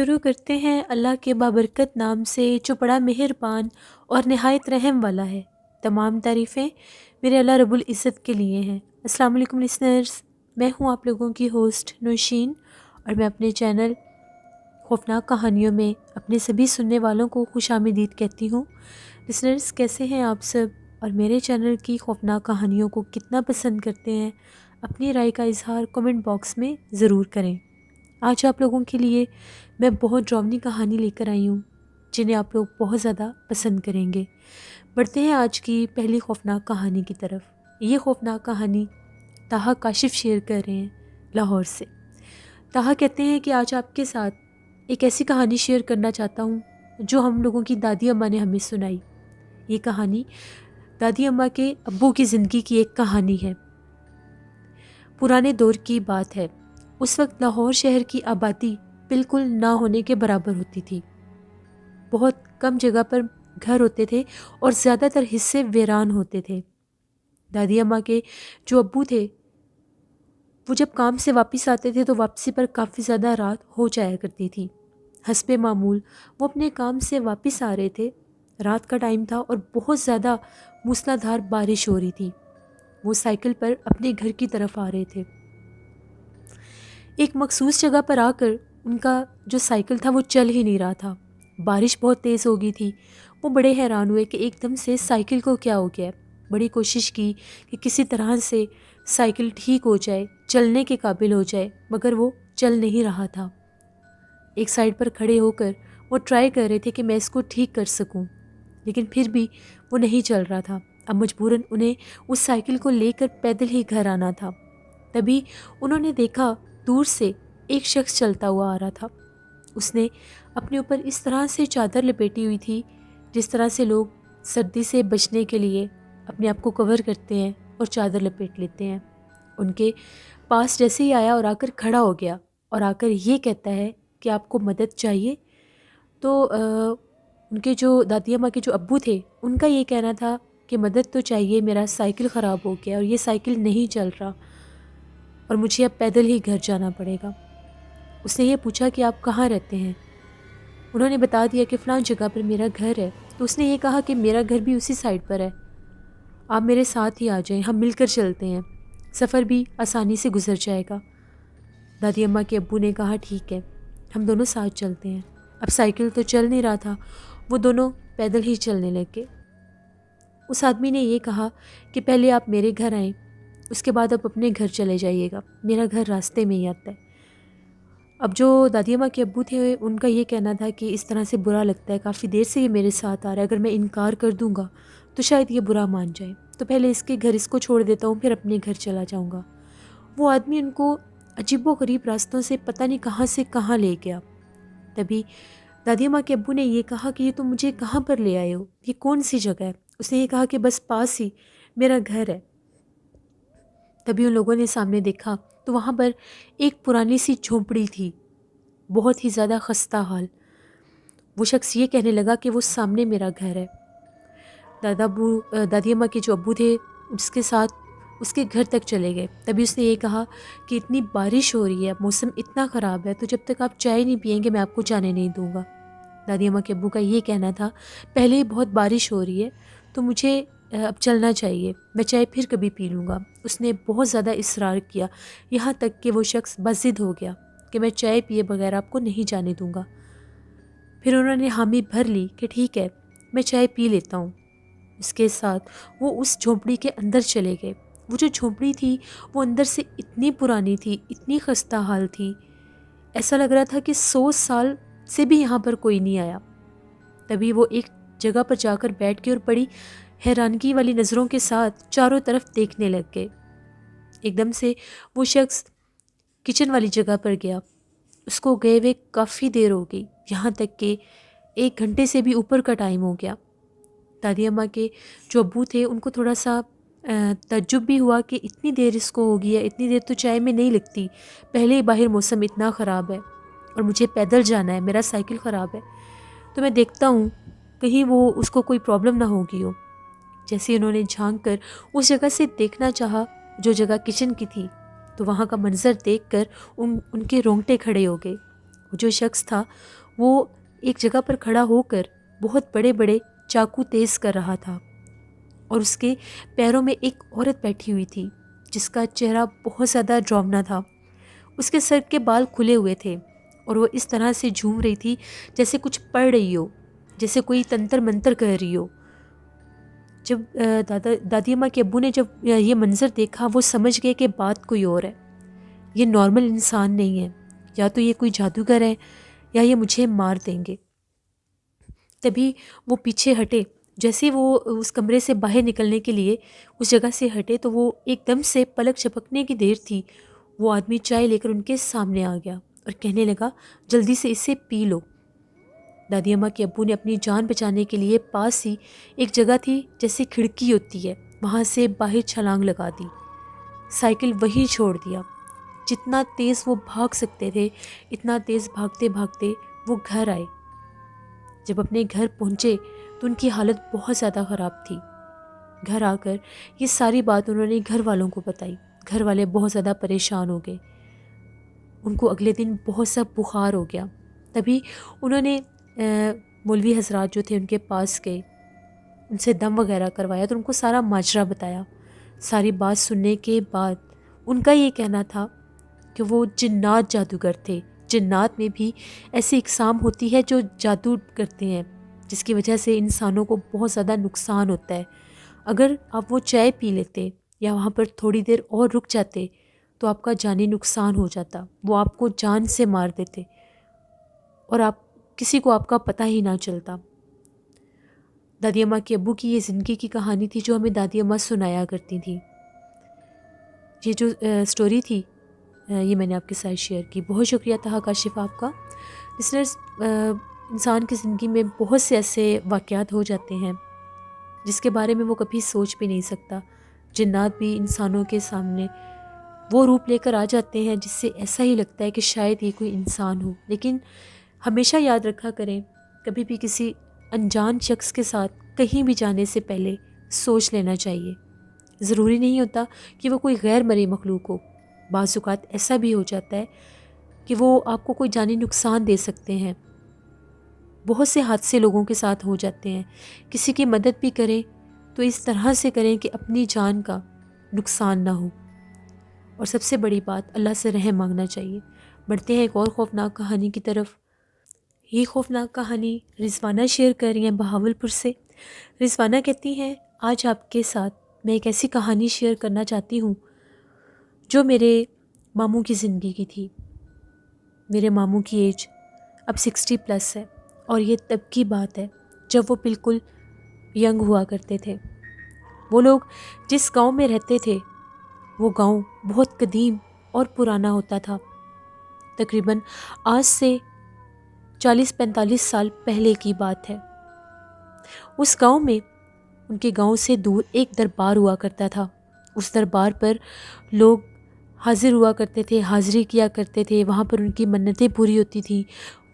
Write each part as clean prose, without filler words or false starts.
شروع کرتے ہیں اللہ کے بابرکت نام سے جو بڑا مہربان اور نہایت رحم والا ہے۔ تمام تعریفیں میرے اللہ رب العزت کے لیے ہیں۔ السلام علیکم لسنرز، میں ہوں آپ لوگوں کی ہوسٹ نوشین، اور میں اپنے چینل خوفناک کہانیوں میں اپنے سبھی سننے والوں کو خوش آمدید کہتی ہوں۔ لسنرز، کیسے ہیں آپ سب، اور میرے چینل کی خوفناک کہانیوں کو کتنا پسند کرتے ہیں؟ اپنی رائے کا اظہار کمنٹ باکس میں ضرور کریں۔ آج آپ لوگوں کے لیے میں بہت ڈراؤنی کہانی لے کر آئی ہوں جنہیں آپ لوگ بہت زیادہ پسند کریں گے۔ بڑھتے ہیں آج کی پہلی خوفناک کہانی کی طرف۔ یہ خوفناک کہانی طاہا کاشف شیئر کر رہے ہیں لاہور سے۔ طاہا کہتے ہیں کہ آج آپ کے ساتھ ایک ایسی کہانی شیئر کرنا چاہتا ہوں جو ہم لوگوں کی دادی اماں نے ہمیں سنائی۔ یہ کہانی دادی اماں کے ابو کی زندگی کی ایک کہانی ہے۔ پرانے دور کی بات ہے۔ اس وقت لاہور شہر کی آبادی بالکل نہ ہونے کے برابر ہوتی تھی۔ بہت کم جگہ پر گھر ہوتے تھے اور زیادہ تر حصے ویران ہوتے تھے۔ دادی اماں کے جو ابو تھے وہ جب کام سے واپس آتے تھے تو واپسی پر کافی زیادہ رات ہو جایا کرتی تھی۔ حسب معمول وہ اپنے کام سے واپس آ رہے تھے، رات کا ٹائم تھا اور بہت زیادہ موسلادھار بارش ہو رہی تھی۔ وہ سائیکل پر اپنے گھر کی طرف آ رہے تھے۔ ایک مخصوص جگہ پر آ کر ان کا جو سائیکل تھا وہ چل ہی نہیں رہا تھا۔ بارش بہت تیز ہو گئی تھی۔ وہ بڑے حیران ہوئے کہ ایک دم سے سائیکل کو کیا ہو گیا۔ بڑی کوشش کی کہ کسی طرح سے سائیکل ٹھیک ہو جائے، چلنے کے قابل ہو جائے، مگر وہ چل نہیں رہا تھا۔ ایک سائیڈ پر کھڑے ہو کر وہ ٹرائی کر رہے تھے کہ میں اس کو ٹھیک کر سکوں، لیکن پھر بھی وہ نہیں چل رہا تھا۔ اب مجبوراً انہیں اس سائیکل کو لے کر پیدل ہی گھر آنا تھا۔ تبھی انہوں نے دیکھا دور سے ایک شخص چلتا ہوا آ رہا تھا۔ اس نے اپنے اوپر اس طرح سے چادر لپیٹی ہوئی تھی جس طرح سے لوگ سردی سے بچنے کے لیے اپنے آپ کو کور کرتے ہیں اور چادر لپیٹ لیتے ہیں۔ ان کے پاس جیسے ہی آیا اور آ کر کھڑا ہو گیا اور آ کر یہ کہتا ہے کہ آپ کو مدد چاہیے۔ تو ان کے جو دادی اماں کے جو ابو تھے ان کا یہ کہنا تھا کہ مدد تو چاہیے، میرا سائیکل خراب ہو گیا اور یہ سائیکل نہیں چل رہا اور مجھے اب پیدل ہی گھر جانا پڑے گا۔ اس نے یہ پوچھا کہ آپ کہاں رہتے ہیں؟ انہوں نے بتا دیا کہ فلاں جگہ پر میرا گھر ہے۔ تو اس نے یہ کہا کہ میرا گھر بھی اسی سائڈ پر ہے، آپ میرے ساتھ ہی آ جائیں، ہم مل کر چلتے ہیں، سفر بھی آسانی سے گزر جائے گا۔ دادی اماں کے ابو نے کہا ٹھیک ہے، ہم دونوں ساتھ چلتے ہیں۔ اب سائیکل تو چل نہیں رہا تھا، وہ دونوں پیدل ہی چلنے لگے۔ اس آدمی نے یہ کہا کہ پہلے آپ میرے گھر آئیں، اس کے بعد آپ اپنے گھر چلے جائیے گا، میرا گھر راستے میں ہی آتا ہے۔ اب جو دادی اماں کے ابو تھے ان کا یہ کہنا تھا کہ اس طرح سے برا لگتا ہے، کافی دیر سے یہ میرے ساتھ آ رہا ہے، اگر میں انکار کر دوں گا تو شاید یہ برا مان جائے، تو پہلے اس کے گھر اس کو چھوڑ دیتا ہوں، پھر اپنے گھر چلا جاؤں گا۔ وہ آدمی ان کو عجیب و غریب راستوں سے پتہ نہیں کہاں سے کہاں لے گیا۔ تبھی دادی اماں کے ابو نے یہ کہا کہ یہ تو مجھے کہاں پر لے آئے ہو، یہ کون سی جگہ ہے؟ اس نے یہ کہا کہ بس پاس ہی میرا گھر ہے۔ تبھی ان لوگوں نے سامنے دیکھا تو وہاں پر ایک پرانی سی جھونپڑی تھی، بہت ہی زیادہ خستہ حال۔ وہ شخص یہ کہنے لگا کہ وہ سامنے میرا گھر ہے۔ دادی اماں کے جو ابو تھے اس کے ساتھ اس کے گھر تک چلے گئے۔ تبھی اس نے یہ کہا کہ اتنی بارش ہو رہی ہے، موسم اتنا خراب ہے، تو جب تک آپ چائے نہیں پئیں گے میں آپ کو جانے نہیں دوں گا۔ دادی اماں کے ابو کا یہ کہنا تھا پہلے ہی بہت بارش ہو رہی ہے تو مجھے اب چلنا چاہیے، میں چائے پھر کبھی پی لوں گا۔ اس نے بہت زیادہ اصرار کیا، یہاں تک کہ وہ شخص بضد ہو گیا کہ میں چائے پیے بغیر آپ کو نہیں جانے دوں گا۔ پھر انہوں نے حامی بھر لی کہ ٹھیک ہے، میں چائے پی لیتا ہوں۔ اس کے ساتھ وہ اس جھونپڑی کے اندر چلے گئے۔ وہ جو جھونپڑی تھی وہ اندر سے اتنی پرانی تھی، اتنی خستہ حال تھی، ایسا لگ رہا تھا کہ 100 سال سے بھی یہاں پر کوئی نہیں آیا۔ تبھی وہ ایک جگہ پر جا کر بیٹھ کے اور بڑی حیرانگی والی نظروں کے ساتھ چاروں طرف دیکھنے لگ گئے۔ ایک دم سے وہ شخص کچن والی جگہ پر گیا۔ اس کو گئے ہوئے کافی دیر ہو گئی، یہاں تک کہ 1 گھنٹے سے بھی اوپر کا ٹائم ہو گیا۔ دادی اماں کے جو ابو تھے ان کو تھوڑا سا تعجب بھی ہوا کہ اتنی دیر اس کو ہو گئی ہے، اتنی دیر تو چائے میں نہیں لگتی، پہلے ہی باہر موسم اتنا خراب ہے اور مجھے پیدل جانا ہے، میرا سائیکل خراب ہے، تو میں دیکھتا ہوں کہیں وہ اس کو کوئی پرابلم نہ ہوگی ہو۔ جیسے انہوں نے جھانک کر اس جگہ سے دیکھنا چاہا جو جگہ کچن کی تھی، تو وہاں کا منظر دیکھ کر ان کے رونگٹے کھڑے ہو گئے۔ وہ جو شخص تھا وہ ایک جگہ پر کھڑا ہو کر بہت بڑے بڑے چاقو تیز کر رہا تھا، اور اس کے پیروں میں ایک عورت بیٹھی ہوئی تھی جس کا چہرہ بہت زیادہ ڈراؤنا تھا۔ اس کے سر کے بال کھلے ہوئے تھے اور وہ اس طرح سے جھوم رہی تھی جیسے کچھ پڑھ رہی ہو، جیسے کوئی تنتر منتر کہہ رہی ہو۔ جب دادی اماں کے ابو نے جب یہ منظر دیکھا، وہ سمجھ گئے کہ بات کوئی اور ہے، یہ نارمل انسان نہیں ہے، یا تو یہ کوئی جادوگر ہے یا یہ مجھے مار دیں گے۔ تبھی وہ پیچھے ہٹے، جیسے وہ اس کمرے سے باہر نکلنے کے لیے اس جگہ سے ہٹے تو وہ ایک دم سے پلک جھپکنے کی دیر تھی، وہ آدمی چائے لے کر ان کے سامنے آ گیا اور کہنے لگا، جلدی سے اسے پی لو۔ دادی اماں کے ابو نے اپنی جان بچانے کے لیے پاس ہی ایک جگہ تھی جیسے کھڑکی ہوتی ہے، وہاں سے باہر چھلانگ لگا دی، سائیکل وہیں چھوڑ دیا۔ جتنا تیز وہ بھاگ سکتے تھے اتنا تیز بھاگتے بھاگتے وہ گھر آئے۔ جب اپنے گھر پہنچے تو ان کی حالت بہت زیادہ خراب تھی۔ گھر آ کر یہ ساری بات انہوں نے گھر والوں کو بتائی۔ گھر والے بہت زیادہ پریشان ہو گئے، ان کو اگلے دن بہت سا بخار ہو گیا۔ تبھی انہوں نے مولوی حضرات جو تھے ان کے پاس گئے، ان سے دم وغیرہ کروایا تو ان کو سارا ماجرا بتایا۔ ساری بات سننے کے بعد ان کا یہ کہنا تھا کہ وہ جنات جادوگر تھے، جنات میں بھی ایسی اقسام ہوتی ہے جو جادو کرتے ہیں، جس کی وجہ سے انسانوں کو بہت زیادہ نقصان ہوتا ہے۔ اگر آپ وہ چائے پی لیتے یا وہاں پر تھوڑی دیر اور رک جاتے تو آپ کا جانی نقصان ہو جاتا، وہ آپ کو جان سے مار دیتے اور کسی کو آپ کا پتہ ہی نہ چلتا۔ دادی اماں کے ابو کی یہ زندگی کی کہانی تھی جو ہمیں دادی اماں سنایا کرتی تھیں۔ یہ جو سٹوری تھی یہ میں نے آپ کے ساتھ شیئر کی۔ بہت شکریہ طہا کاشف آپ کا۔ لسنرز، انسان کی زندگی میں بہت سے ایسے واقعات ہو جاتے ہیں جس کے بارے میں وہ کبھی سوچ بھی نہیں سکتا۔ جنات بھی انسانوں کے سامنے وہ روپ لے کر آ جاتے ہیں جس سے ایسا ہی لگتا ہے کہ شاید یہ کوئی انسان ہو، لیکن ہمیشہ یاد رکھا کریں، کبھی بھی کسی انجان شخص کے ساتھ کہیں بھی جانے سے پہلے سوچ لینا چاہیے۔ ضروری نہیں ہوتا کہ وہ کوئی غیر مرئی مخلوق ہو، بعض اوقات ایسا بھی ہو جاتا ہے کہ وہ آپ کو کوئی جانی نقصان دے سکتے ہیں۔ بہت سے حادثے لوگوں کے ساتھ ہو جاتے ہیں۔ کسی کی مدد بھی کریں تو اس طرح سے کریں کہ اپنی جان کا نقصان نہ ہو، اور سب سے بڑی بات اللہ سے رحم مانگنا چاہیے۔ بڑھتے ہیں ایک اور خوفناک کہانی کی طرف۔ یہ خوفناک کہانی رضوانہ شیئر کر رہی ہیں بہاول پور سے۔ رضوانہ کہتی ہیں، آج آپ کے ساتھ میں ایک ایسی کہانی شیئر کرنا چاہتی ہوں جو میرے ماموں کی زندگی کی تھی۔ میرے ماموں کی ایج اب 60+ ہے، اور یہ تب کی بات ہے جب وہ بالکل ینگ ہوا کرتے تھے۔ وہ لوگ جس گاؤں میں رہتے تھے وہ گاؤں بہت قدیم اور پرانا ہوتا تھا۔ تقریباً آج سے 40-45 سال پہلے کی بات ہے۔ اس گاؤں میں ان کے گاؤں سے دور ایک دربار ہوا کرتا تھا۔ اس دربار پر لوگ حاضر ہوا کرتے تھے، حاضری کیا کرتے تھے، وہاں پر ان کی منتیں پوری ہوتی تھیں۔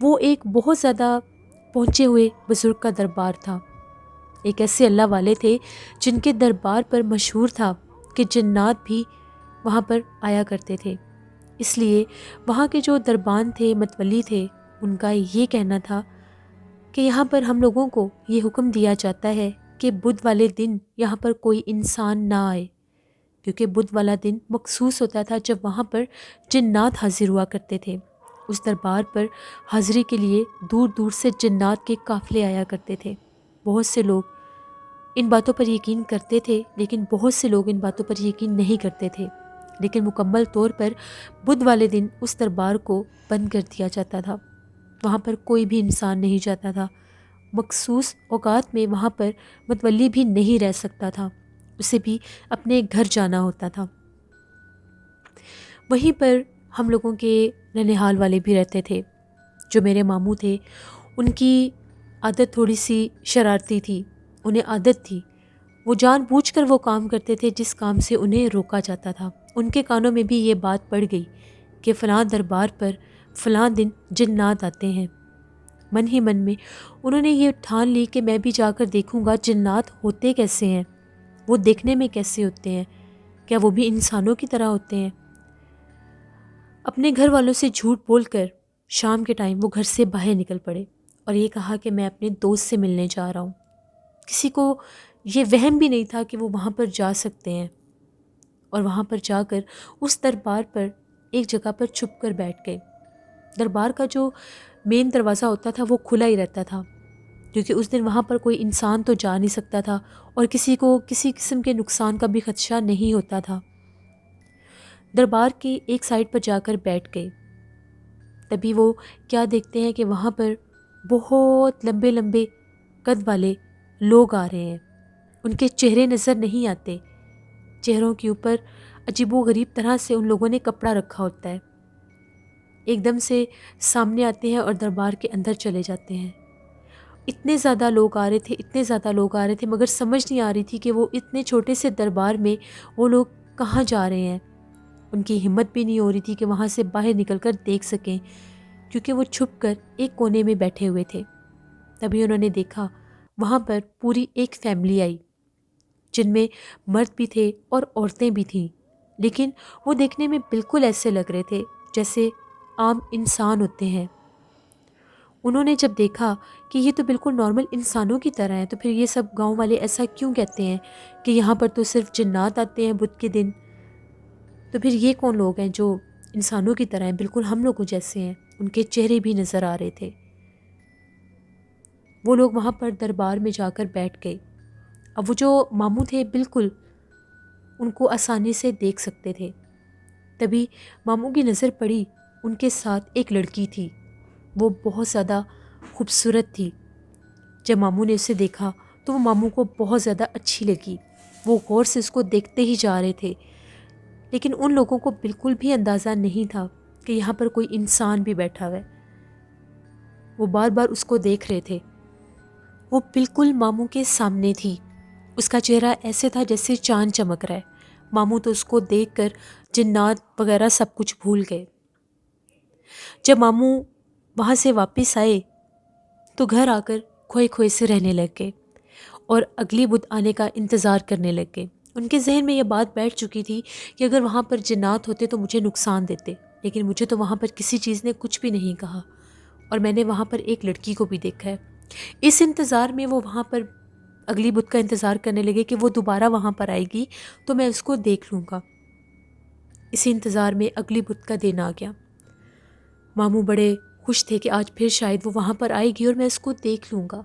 وہ ایک بہت زیادہ پہنچے ہوئے بزرگ کا دربار تھا۔ ایک ایسے اللہ والے تھے جن کے دربار پر مشہور تھا کہ جنات بھی وہاں پر آیا کرتے تھے۔ اس لیے وہاں کے جو دربان تھے، متولی تھے، ان کا یہ کہنا تھا کہ یہاں پر ہم لوگوں کو یہ حکم دیا جاتا ہے کہ بدھ والے دن یہاں پر کوئی انسان نہ آئے، کیونکہ بدھ والا دن مخصوص ہوتا تھا جب وہاں پر جنات حاضر ہوا کرتے تھے۔ اس دربار پر حاضری کے لیے دور دور سے جنات کے قافلے آیا کرتے تھے۔ بہت سے لوگ ان باتوں پر یقین کرتے تھے، لیکن بہت سے لوگ ان باتوں پر یقین نہیں کرتے تھے، لیکن مکمل طور پر بدھ والے دن اس دربار کو بند کر دیا جاتا تھا۔ وہاں پر کوئی بھی انسان نہیں جاتا تھا۔ مخصوص اوقات میں وہاں پر متولی بھی نہیں رہ سکتا تھا، اسے بھی اپنے گھر جانا ہوتا تھا۔ وہیں پر ہم لوگوں کے ننہال والے بھی رہتے تھے جو میرے ماموں تھے۔ ان کی عادت تھوڑی سی شرارتی تھی، انہیں عادت تھی، وہ جان بوجھ کر وہ کام کرتے تھے جس کام سے انہیں روکا جاتا تھا۔ ان کے کانوں میں بھی یہ بات پڑ گئی کہ فلاں دربار پر فلاں دن جنات آتے ہیں۔ من ہی من میں انہوں نے یہ ٹھان لی کہ میں بھی جا کر دیکھوں گا جنات ہوتے کیسے ہیں، وہ دیکھنے میں کیسے ہوتے ہیں، کیا وہ بھی انسانوں کی طرح ہوتے ہیں۔ اپنے گھر والوں سے جھوٹ بول کر شام کے ٹائم وہ گھر سے باہر نکل پڑے اور یہ کہا کہ میں اپنے دوست سے ملنے جا رہا ہوں۔ کسی کو یہ وہم بھی نہیں تھا کہ وہ وہاں پر جا سکتے ہیں، اور وہاں پر جا کر اس دربار پر ایک جگہ پر چھپ کر بیٹھ گئے۔ دربار کا جو مین دروازہ ہوتا تھا وہ کھلا ہی رہتا تھا، کیونکہ اس دن وہاں پر کوئی انسان تو جا نہیں سکتا تھا اور کسی کو کسی قسم کے نقصان کا بھی خدشہ نہیں ہوتا تھا۔ دربار کی ایک سائڈ پر جا کر بیٹھ گئے۔ تبھی وہ کیا دیکھتے ہیں کہ وہاں پر بہت لمبے لمبے قد والے لوگ آ رہے ہیں۔ ان کے چہرے نظر نہیں آتے، چہروں کے اوپر عجیب و غریب طرح سے ان لوگوں نے کپڑا رکھا ہوتا ہے۔ ایک دم سے سامنے آتے ہیں اور دربار کے اندر چلے جاتے ہیں۔ اتنے زیادہ لوگ آ رہے تھے، اتنے زیادہ لوگ آ رہے تھے، مگر سمجھ نہیں آ رہی تھی کہ وہ اتنے چھوٹے سے دربار میں وہ لوگ کہاں جا رہے ہیں۔ ان کی ہمت بھی نہیں ہو رہی تھی کہ وہاں سے باہر نکل کر دیکھ سکیں، کیونکہ وہ چھپ کر ایک کونے میں بیٹھے ہوئے تھے۔ تبھی انہوں نے دیکھا وہاں پر پوری ایک فیملی آئی، جن میں مرد بھی تھے اور عورتیں بھی تھیں، لیکن وہ دیکھنے میں بالکل ایسے لگ رہے تھے جیسے عام انسان ہوتے ہیں۔ انہوں نے جب دیکھا کہ یہ تو بالکل نارمل انسانوں کی طرح ہیں، تو پھر یہ سب گاؤں والے ایسا کیوں کہتے ہیں کہ یہاں پر تو صرف جنات آتے ہیں بدھ کے دن؟ تو پھر یہ کون لوگ ہیں جو انسانوں کی طرح ہیں، بالکل ہم لوگوں جیسے ہیں؟ ان کے چہرے بھی نظر آ رہے تھے۔ وہ لوگ وہاں پر دربار میں جا کر بیٹھ گئے۔ اب وہ جو ماموں تھے بالکل ان کو آسانی سے دیکھ سکتے تھے۔ تبھی ماموں کی نظر پڑی، ان کے ساتھ ایک لڑکی تھی، وہ بہت زیادہ خوبصورت تھی۔ جب ماموں نے اسے دیکھا تو وہ ماموں کو بہت زیادہ اچھی لگی۔ وہ غور سے اس کو دیکھتے ہی جا رہے تھے، لیکن ان لوگوں کو بالکل بھی اندازہ نہیں تھا کہ یہاں پر کوئی انسان بھی بیٹھا ہوا ہے۔ وہ بار بار اس کو دیکھ رہے تھے۔ وہ بالکل ماموں کے سامنے تھی، اس کا چہرہ ایسے تھا جیسے چاند چمک رہا ہے۔ ماموں تو اس کو دیکھ کر جنات وغیرہ سب کچھ بھول گئے۔ جب ماموں وہاں سے واپس آئے تو گھر آ کر کھوئے کھوئے سے رہنے لگ گئے اور اگلی بدھ آنے کا انتظار کرنے لگ گئے۔ ان کے ذہن میں یہ بات بیٹھ چکی تھی کہ اگر وہاں پر جنات ہوتے تو مجھے نقصان دیتے، لیکن مجھے تو وہاں پر کسی چیز نے کچھ بھی نہیں کہا، اور میں نے وہاں پر ایک لڑکی کو بھی دیکھا ہے۔ اس انتظار میں وہ وہاں پر اگلی بدھ کا انتظار کرنے لگے کہ وہ دوبارہ وہاں پر آئے گی تو میں اس کو دیکھ لوں گا۔ اسی انتظار میں اگلی بدھ کا دن آ گیا۔ ماموں بڑے خوش تھے کہ آج پھر شاید وہ وہاں پر آئے گی اور میں اس کو دیکھ لوں گا۔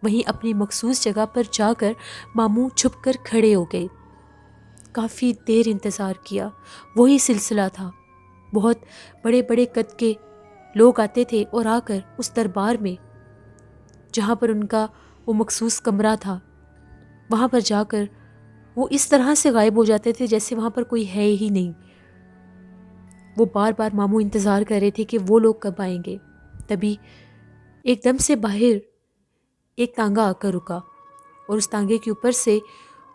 وہیں اپنی مخصوص جگہ پر جا کر ماموں چھپ کر کھڑے ہو گئے۔ کافی دیر انتظار کیا، وہی سلسلہ تھا۔ بہت بڑے بڑے قد کے لوگ آتے تھے اور آ کر اس دربار میں جہاں پر ان کا وہ مخصوص کمرہ تھا، وہاں پر جا کر وہ اس طرح سے غائب ہو جاتے تھے جیسے وہاں پر کوئی ہے ہی نہیں۔ وہ بار بار ماموں انتظار کر رہے تھے کہ وہ لوگ کب آئیں گے۔ تبھی ایک دم سے باہر ایک تانگا آ کر رکا اور اس تانگے کے اوپر سے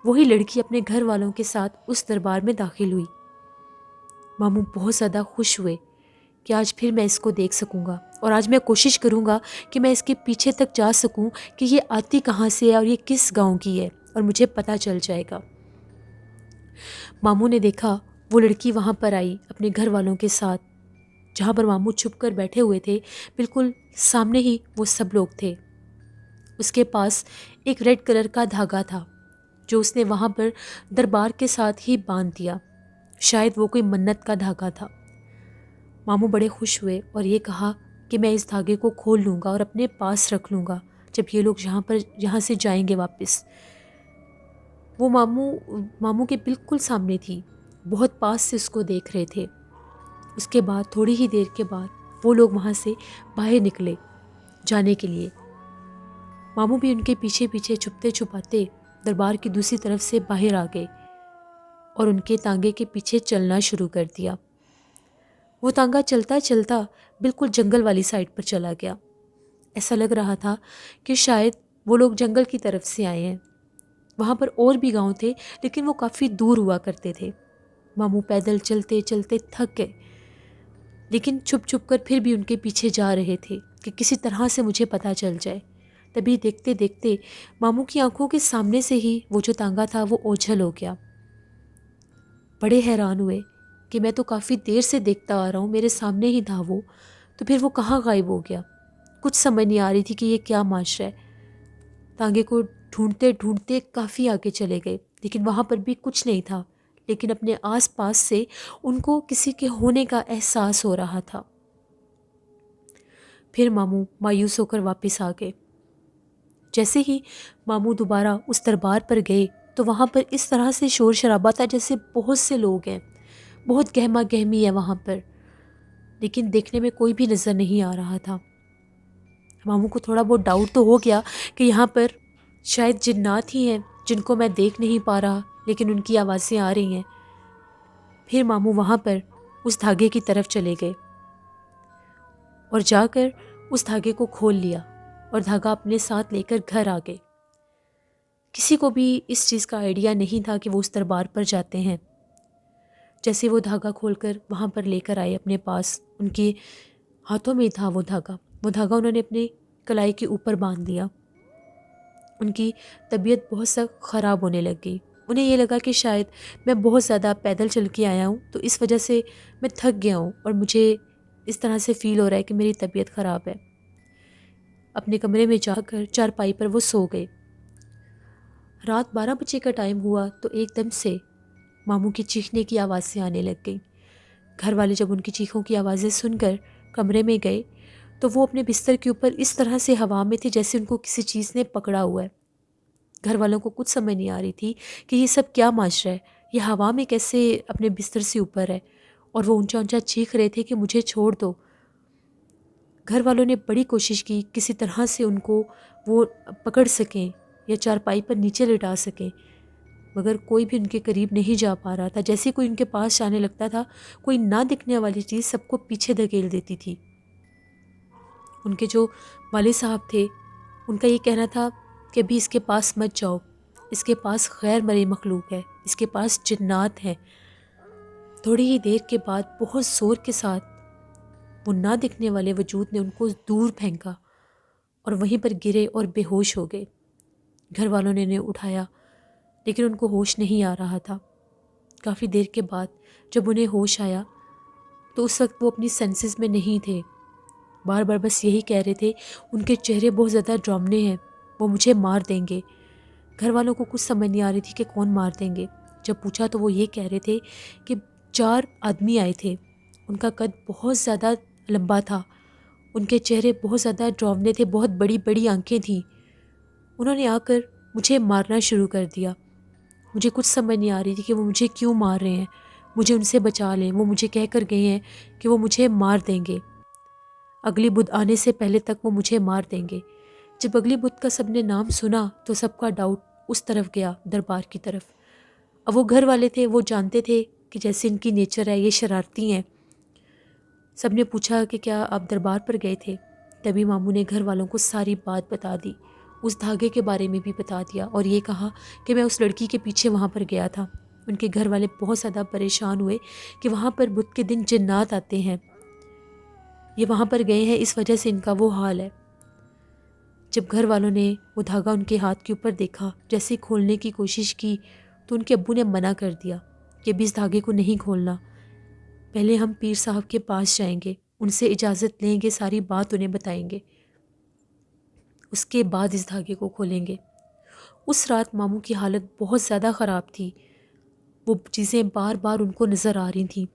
وہی لڑکی اپنے گھر والوں کے ساتھ اس دربار میں داخل ہوئی۔ ماموں بہت زیادہ خوش ہوئے کہ آج پھر میں اس کو دیکھ سکوں گا، اور آج میں کوشش کروں گا کہ میں اس کے پیچھے تک جا سکوں کہ یہ آتی کہاں سے ہے اور یہ کس گاؤں کی ہے، اور مجھے پتہ چل جائے گا۔ ماموں نے دیکھا وہ لڑکی وہاں پر آئی اپنے گھر والوں کے ساتھ، جہاں پر ماموں چھپ کر بیٹھے ہوئے تھے بالکل سامنے ہی وہ سب لوگ تھے۔ اس کے پاس ایک ریڈ کلر کا دھاگا تھا جو اس نے وہاں پر دربار کے ساتھ ہی باندھ دیا، شاید وہ کوئی منت کا دھاگا تھا۔ ماموں بڑے خوش ہوئے اور یہ کہا کہ میں اس دھاگے کو کھول لوں گا اور اپنے پاس رکھ لوں گا جب یہ لوگ یہاں سے جائیں گے واپس۔ وہ ماموں کے بالکل سامنے تھی، بہت پاس سے اس کو دیکھ رہے تھے۔ اس کے بعد تھوڑی ہی دیر کے بعد وہ لوگ وہاں سے باہر نکلے جانے کے لیے۔ ماموں بھی ان کے پیچھے پیچھے چھپتے چھپاتے دربار کی دوسری طرف سے باہر آ گئے اور ان کے تانگے کے پیچھے چلنا شروع کر دیا۔ وہ تانگا چلتا چلتا بالکل جنگل والی سائڈ پر چلا گیا۔ ایسا لگ رہا تھا کہ شاید وہ لوگ جنگل کی طرف سے آئے ہیں۔ وہاں پر اور بھی گاؤں تھے لیکن وہ کافی دور ہوا کرتے تھے۔ ماموں پیدل چلتے چلتے تھک گئے، لیکن چھپ چھپ کر پھر بھی ان کے پیچھے جا رہے تھے کہ کسی طرح سے مجھے پتہ چل جائے۔ تبھی دیکھتے دیکھتے ماموں کی آنکھوں کے سامنے سے ہی وہ جو تانگا تھا وہ اوجھل ہو گیا۔ بڑے حیران ہوئے کہ میں تو کافی دیر سے دیکھتا آ رہا ہوں، میرے سامنے ہی تھا وہ، تو پھر وہ کہاں غائب ہو گیا؟ کچھ سمجھ نہیں آ رہی تھی کہ یہ کیا معاشرہ ہے۔ تانگے کو ڈھونڈتے ڈھونڈتے کافی آگے چلے گئے، لیکن وہاں پر بھی کچھ نہیں تھا، لیکن اپنے آس پاس سے ان کو کسی کے ہونے کا احساس ہو رہا تھا۔ پھر ماموں مایوس ہو کر واپس آ گئے۔ جیسے ہی ماموں دوبارہ اس دربار پر گئے تو وہاں پر اس طرح سے شور شرابہ تھا جیسے بہت سے لوگ ہیں، بہت گہما گہمی ہے وہاں پر، لیکن دیکھنے میں کوئی بھی نظر نہیں آ رہا تھا۔ ماموں کو تھوڑا بہت ڈاؤٹ تو ہو گیا کہ یہاں پر شاید جنات ہی ہیں جن کو میں دیکھ نہیں پا رہا، لیکن ان کی آوازیں آ رہی ہیں۔ پھر ماموں وہاں پر اس دھاگے کی طرف چلے گئے اور جا کر اس دھاگے کو کھول لیا اور دھاگا اپنے ساتھ لے کر گھر آ گئے۔ کسی کو بھی اس چیز کا آئیڈیا نہیں تھا کہ وہ اس دربار پر جاتے ہیں۔ جیسے وہ دھاگا کھول کر وہاں پر لے کر آئے اپنے پاس، ان کے ہاتھوں میں تھا وہ دھاگا انہوں نے اپنے کلائی کے اوپر باندھ دیا۔ ان کی طبیعت بہت سخت خراب ہونے لگ گئی۔ انہیں یہ لگا کہ شاید میں بہت زیادہ پیدل چل کے آیا ہوں تو اس وجہ سے میں تھک گیا ہوں اور مجھے اس طرح سے فیل ہو رہا ہے کہ میری طبیعت خراب ہے۔ اپنے کمرے میں جا کر چارپائی پر وہ سو گئے۔ رات 12 بجے کا ٹائم ہوا تو ایک دم سے ماموں کی چیخنے کی آوازیں آنے لگ گئیں۔ گھر والے جب ان کی چیخوں کی آوازیں سن کر کمرے میں گئے تو وہ اپنے بستر کے اوپر اس طرح سے ہوا میں تھے جیسے ان کو کسی چیز نے پکڑا ہوا ہے۔ گھر والوں کو کچھ سمجھ نہیں آ رہی تھی کہ یہ سب کیا معاشرہ ہے، یہ ہوا میں کیسے اپنے بستر سے اوپر ہے، اور وہ اونچا اونچا چیخ رہے تھے کہ مجھے چھوڑ دو۔ گھر والوں نے بڑی کوشش کی کسی طرح سے ان کو وہ پکڑ سکیں یا چارپائی پر نیچے لٹا سکیں، مگر کوئی بھی ان کے قریب نہیں جا پا رہا تھا۔ جیسے کوئی ان کے پاس جانے لگتا تھا، کوئی نہ دکھنے والی چیز سب کو پیچھے دھکیل دیتی تھی۔ ان کے جو والد صاحب تھے ان کا یہ کہنا تھا کہ ابھی اس کے پاس مت جاؤ، اس کے پاس غیر مرئی مخلوق ہے، اس کے پاس جنات ہیں۔ تھوڑی ہی دیر کے بعد بہت زور کے ساتھ وہ نہ دکھنے والے وجود نے ان کو دور پھینکا اور وہیں پر گرے اور بے ہوش ہو گئے۔ گھر والوں نے انہیں اٹھایا لیکن ان کو ہوش نہیں آ رہا تھا۔ کافی دیر کے بعد جب انہیں ہوش آیا تو اس وقت وہ اپنی سینسز میں نہیں تھے، بار بار بس یہی کہہ رہے تھے ان کے چہرے بہت زیادہ ڈراؤنے ہیں، وہ مجھے مار دیں گے۔ گھر والوں کو کچھ سمجھ نہیں آ رہی تھی کہ کون مار دیں گے۔ جب پوچھا تو وہ یہ کہہ رہے تھے کہ 4 آدمی آئے تھے، ان کا قد بہت زیادہ لمبا تھا، ان کے چہرے بہت زیادہ ڈراؤنے تھے، بہت بڑی بڑی آنکھیں تھیں۔ انہوں نے آ کر مجھے مارنا شروع کر دیا۔ مجھے کچھ سمجھ نہیں آ رہی تھی کہ وہ مجھے کیوں مار رہے ہیں، مجھے ان سے بچا لیں۔ وہ مجھے کہہ کر گئے ہیں کہ وہ مجھے مار دیں گے، اگلی بدھ آنے سے پہلے تک وہ مجھے مار دیں گے۔ جب اگلی بدھ کا سب نے نام سنا تو سب کا ڈاؤٹ اس طرف گیا، دربار کی طرف۔ اب وہ گھر والے تھے، وہ جانتے تھے کہ جیسے ان کی نیچر ہے، یہ شرارتی ہیں۔ سب نے پوچھا کہ کیا آپ دربار پر گئے تھے؟ تبھی ماموں نے گھر والوں کو ساری بات بتا دی، اس دھاگے کے بارے میں بھی بتا دیا، اور یہ کہا کہ میں اس لڑکی کے پیچھے وہاں پر گیا تھا۔ ان کے گھر والے بہت زیادہ پریشان ہوئے کہ وہاں پر بدھ کے دن جنات آتے ہیں، یہ وہاں پر گئے ہیں اس وجہ سے ان کا وہ حال ہے۔ جب گھر والوں نے وہ دھاگا ان کے ہاتھ کے اوپر دیکھا، جیسے کھولنے کی کوشش کی تو ان کے ابو نے منع کر دیا کہ اب اس دھاگے کو نہیں کھولنا، پہلے ہم پیر صاحب کے پاس جائیں گے، ان سے اجازت لیں گے، ساری بات انہیں بتائیں گے، اس کے بعد اس دھاگے کو کھولیں گے۔ اس رات ماموں کی حالت بہت زیادہ خراب تھی، وہ چیزیں بار بار ان کو نظر آ رہی تھیں۔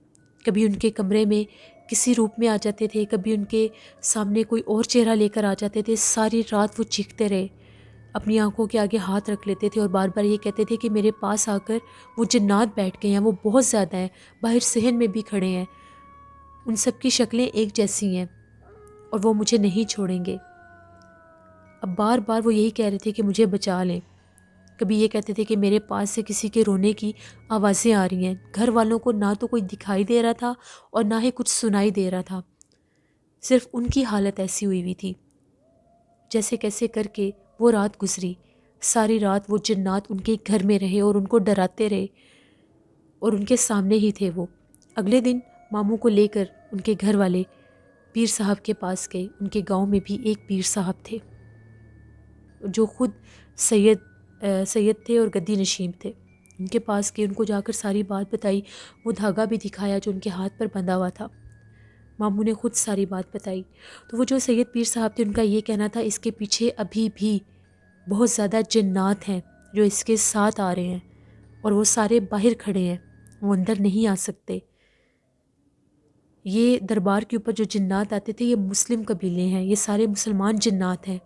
کبھی ان کے کمرے میں کسی روپ میں آ جاتے تھے، کبھی ان کے سامنے کوئی اور چہرہ لے کر آ جاتے تھے۔ ساری رات وہ چیختے رہے، اپنی آنکھوں کے آگے ہاتھ رکھ لیتے تھے اور بار بار یہ کہتے تھے کہ میرے پاس آ کر وہ جنات بیٹھ گئے ہیں، وہ بہت زیادہ ہیں، باہر صحن میں بھی کھڑے ہیں، ان سب کی شکلیں ایک جیسی ہیں اور وہ مجھے نہیں چھوڑیں گے۔ اب بار بار وہ یہی کہہ رہے تھے کہ مجھے بچا لیں۔ کبھی یہ کہتے تھے کہ میرے پاس سے کسی کے رونے کی آوازیں آ رہی ہیں۔ گھر والوں کو نہ تو کوئی دکھائی دے رہا تھا اور نہ ہی کچھ سنائی دے رہا تھا، صرف ان کی حالت ایسی ہوئی تھی۔ جیسے کیسے کر کے وہ رات گزری، ساری رات وہ جنات ان کے گھر میں رہے اور ان کو ڈراتے رہے اور ان کے سامنے ہی تھے وہ۔ اگلے دن ماموں کو لے کر ان کے گھر والے پیر صاحب کے پاس گئے۔ ان کے گاؤں میں بھی ایک پیر صاحب تھے جو خود سید تھے اور گدی نشین تھے۔ ان کے پاس گئے، ان کو جا کر ساری بات بتائی، وہ دھاگا بھی دکھایا جو ان کے ہاتھ پر بندھا ہوا تھا۔ ماموں نے خود ساری بات بتائی۔ تو وہ جو سید پیر صاحب تھے ان کا یہ کہنا تھا اس کے پیچھے ابھی بھی بہت زیادہ جنات ہیں جو اس کے ساتھ آ رہے ہیں، اور وہ سارے باہر کھڑے ہیں، وہ اندر نہیں آ سکتے۔ یہ دربار کے اوپر جو جنات آتے تھے یہ مسلم قبیلے ہیں، یہ سارے مسلمان جنات ہیں۔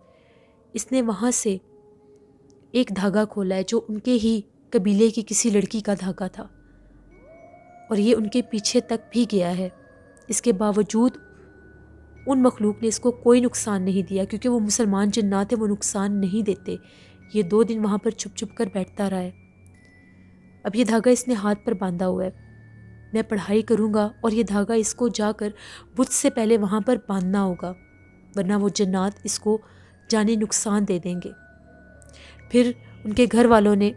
اس نے وہاں سے ایک دھاگا کھولا ہے جو ان کے ہی قبیلے کی کسی لڑکی کا دھاگا تھا، اور یہ ان کے پیچھے تک بھی گیا ہے۔ اس کے باوجود ان مخلوق نے اس کو کوئی نقصان نہیں دیا، کیونکہ وہ مسلمان جنات ہیں، وہ نقصان نہیں دیتے۔ یہ 2 دن وہاں پر چھپ چھپ کر بیٹھتا رہا ہے۔ اب یہ دھاگا اس نے ہاتھ پر باندھا ہوا ہے۔ میں پڑھائی کروں گا اور یہ دھاگا اس کو جا کر بت سے پہلے وہاں پر باندھنا ہوگا، ورنہ وہ جنات اس کو جانی نقصان دے دیں گے۔ پھر ان کے گھر والوں نے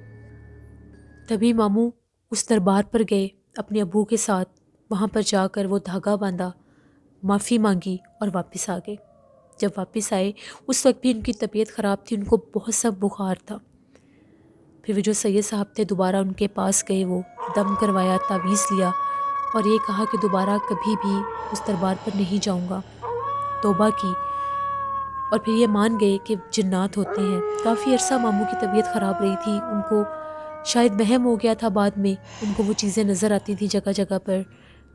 تبھی ماموں اس دربار پر گئے اپنے ابو کے ساتھ، وہاں پر جا کر وہ دھاگا باندھا، معافی مانگی اور واپس آ گئے۔ جب واپس آئے اس وقت بھی ان کی طبیعت خراب تھی، ان کو بہت سا بخار تھا۔ پھر وہ جو سید صاحب تھے دوبارہ ان کے پاس گئے، وہ دم کروایا، تعویذ لیا اور یہ کہا کہ دوبارہ کبھی بھی اس دربار پر نہیں جاؤں گا، توبہ کی، اور پھر یہ مان گئے کہ جنات ہوتے ہیں۔ کافی عرصہ ماموں کی طبیعت خراب رہی تھی، ان کو شاید وہم ہو گیا تھا، بعد میں ان کو وہ چیزیں نظر آتی تھیں جگہ جگہ پر۔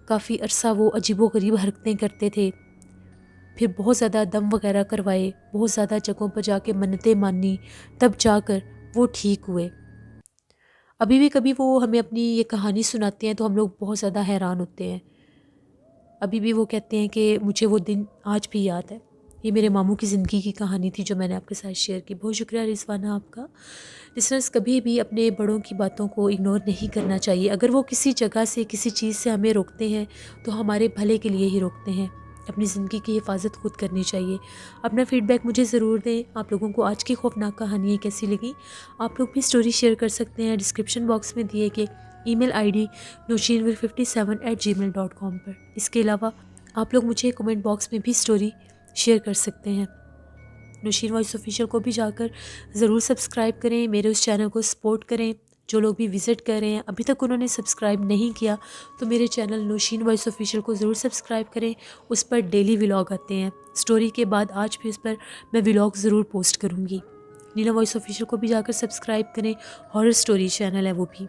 کافی عرصہ وہ عجیب و غریب حرکتیں کرتے تھے، پھر بہت زیادہ دم وغیرہ کروائے، بہت زیادہ جگہوں پر جا کے منتیں مانی، تب جا کر وہ ٹھیک ہوئے۔ ابھی بھی کبھی وہ ہمیں اپنی یہ کہانی سناتے ہیں تو ہم لوگ بہت زیادہ حیران ہوتے ہیں۔ ابھی بھی وہ کہتے ہیں کہ مجھے وہ دن آج بھی یاد ہے۔ یہ میرے ماموں کی زندگی کی کہانی تھی جو میں نے آپ کے ساتھ شیئر کی۔ بہت شکریہ رضوانہ آپ کا۔ لسنرز، کبھی بھی اپنے بڑوں کی باتوں کو اگنور نہیں کرنا چاہیے۔ اگر وہ کسی جگہ سے کسی چیز سے ہمیں روکتے ہیں تو ہمارے بھلے کے لیے ہی روکتے ہیں۔ اپنی زندگی کی حفاظت خود کرنی چاہیے۔ اپنا فیڈ بیک مجھے ضرور دیں، آپ لوگوں کو آج کی خوفناک کہانیاں کیسی لگیں۔ آپ لوگ بھی سٹوری شیئر کر سکتے ہیں ڈسکرپشن باکس میں دیے کہ ای میل آئی ڈی noshinwir57@gmail.com پر۔ اس کے علاوہ آپ لوگ مجھے کمنٹ باکس میں بھی سٹوری شیئر کر سکتے ہیں۔ نوشین وائس آفیشیل کو بھی جا کر ضرور سبسکرائب کریں، میرے اس چینل کو سپورٹ کریں۔ جو لوگ بھی وزٹ کر رہے ہیں ابھی تک انہوں نے سبسکرائب نہیں کیا تو میرے چینل نوشین وائس آفیشیل کو ضرور سبسکرائب کریں۔ اس پر ڈیلی ولاگ آتے ہیں، سٹوری کے بعد آج بھی اس پر میں ولاگ ضرور پوسٹ کروں گی۔ نینا وائس آفیشیل کو بھی جا کر سبسکرائب کریں، ہارر سٹوری چینل ہے وہ بھی۔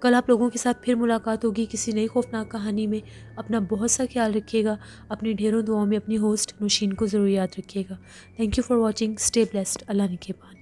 کل آپ لوگوں کے ساتھ پھر ملاقات ہوگی کسی نئی خوفناک کہانی میں۔ اپنا بہت سا خیال رکھیے گا، اپنی ڈھیروں دعاؤں میں اپنی ہوسٹ نوشین کو ضرور یاد رکھیے گا۔ Thank you for watching, stay blessed, اللہ نگہبان۔